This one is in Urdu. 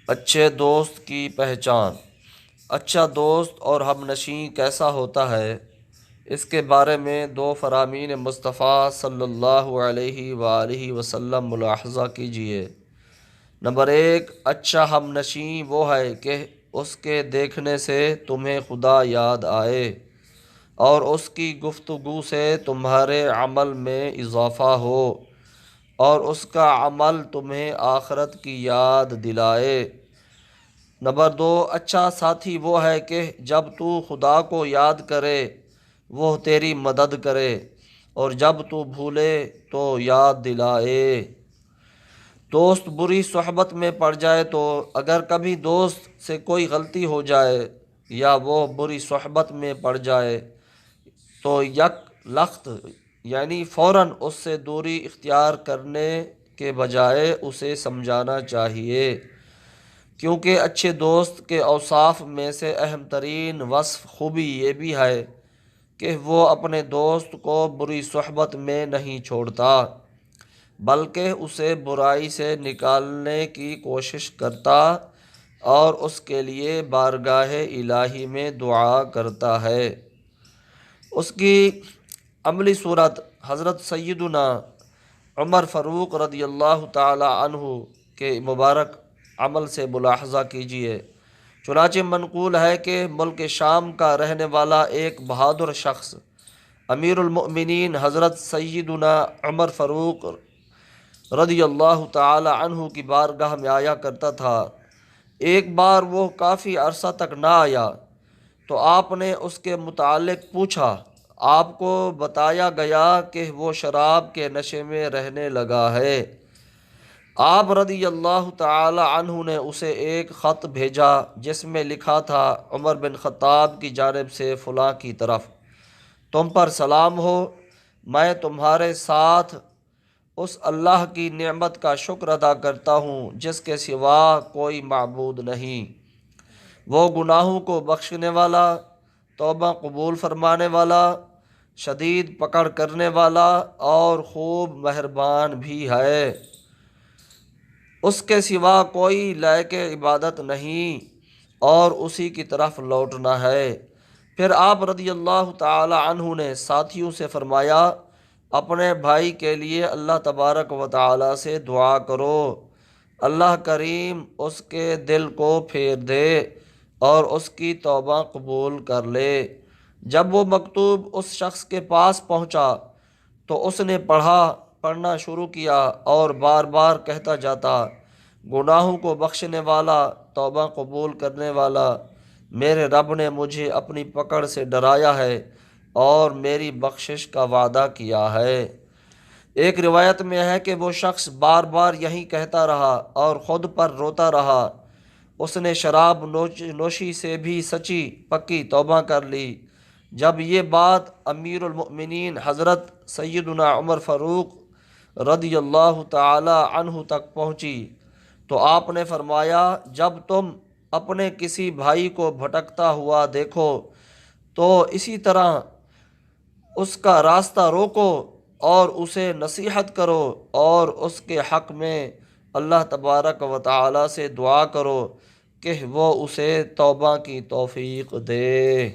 اچھے دوست کی پہچان۔ اچھا دوست اور ہم نشیں کیسا ہوتا ہے، اس کے بارے میں دو فرامین مصطفیٰ صلی اللہ علیہ وآلہ وسلم ملاحظہ کیجیے۔ نمبر ایک، اچھا ہم نشیں وہ ہے کہ اس کے دیکھنے سے تمہیں خدا یاد آئے اور اس کی گفتگو سے تمہارے عمل میں اضافہ ہو اور اس کا عمل تمہیں آخرت کی یاد دلائے۔ نمبر دو، اچھا ساتھی وہ ہے کہ جب تو خدا کو یاد کرے وہ تیری مدد کرے اور جب تو بھولے تو یاد دلائے۔ دوست بری صحبت میں پڑ جائے تو اگر کبھی دوست سے کوئی غلطی ہو جائے یا وہ بری صحبت میں پڑ جائے تو یک لخت یعنی فوراً اس سے دوری اختیار کرنے کے بجائے اسے سمجھانا چاہیے، کیونکہ اچھے دوست کے اوصاف میں سے اہم ترین وصف خوبی یہ بھی ہے کہ وہ اپنے دوست کو بری صحبت میں نہیں چھوڑتا بلکہ اسے برائی سے نکالنے کی کوشش کرتا اور اس کے لیے بارگاہ الہی میں دعا کرتا ہے۔ اس کی عملی صورت حضرت سیدنا عمر فاروق رضی اللہ تعالی عنہ کے مبارک عمل سے ملاحظہ کیجیے۔ چنانچہ منقول ہے کہ ملک شام کا رہنے والا ایک بہادر شخص امیر المؤمنین حضرت سیدنا عمر فاروق رضی اللہ تعالی عنہ کی بارگاہ میں آیا کرتا تھا۔ ایک بار وہ کافی عرصہ تک نہ آیا تو آپ نے اس کے متعلق پوچھا۔ آپ کو بتایا گیا کہ وہ شراب کے نشے میں رہنے لگا ہے۔ آپ رضی اللہ تعالی عنہ نے اسے ایک خط بھیجا جس میں لکھا تھا، عمر بن خطاب کی جانب سے فلاں کی طرف تم پر سلام ہو، میں تمہارے ساتھ اس اللہ کی نعمت کا شکر ادا کرتا ہوں جس کے سوا کوئی معبود نہیں۔ وہ گناہوں کو بخشنے والا، توبہ قبول فرمانے والا، شدید پکڑ کرنے والا اور خوب مہربان بھی ہے۔ اس کے سوا کوئی لائق عبادت نہیں اور اسی کی طرف لوٹنا ہے۔ پھر آپ رضی اللہ تعالی عنہ نے ساتھیوں سے فرمایا، اپنے بھائی کے لیے اللہ تبارک و تعالی سے دعا کرو، اللہ کریم اس کے دل کو پھیر دے اور اس کی توبہ قبول کر لے۔ جب وہ مکتوب اس شخص کے پاس پہنچا تو اس نے پڑھنا شروع کیا اور بار بار کہتا جاتا، گناہوں کو بخشنے والا، توبہ قبول کرنے والا، میرے رب نے مجھے اپنی پکڑ سے ڈرایا ہے اور میری بخشش کا وعدہ کیا ہے۔ ایک روایت میں ہے کہ وہ شخص بار بار یہی کہتا رہا اور خود پر روتا رہا۔ اس نے شراب نوشی سے بھی سچی پکی توبہ کر لی۔ جب یہ بات امیر المؤمنین حضرت سیدنا عمر فاروق رضی اللہ تعالی عنہ تک پہنچی تو آپ نے فرمایا، جب تم اپنے کسی بھائی کو بھٹکتا ہوا دیکھو تو اسی طرح اس کا راستہ روکو اور اسے نصیحت کرو اور اس کے حق میں اللہ تبارک و تعالی سے دعا کرو کہ وہ اسے توبہ کی توفیق دے۔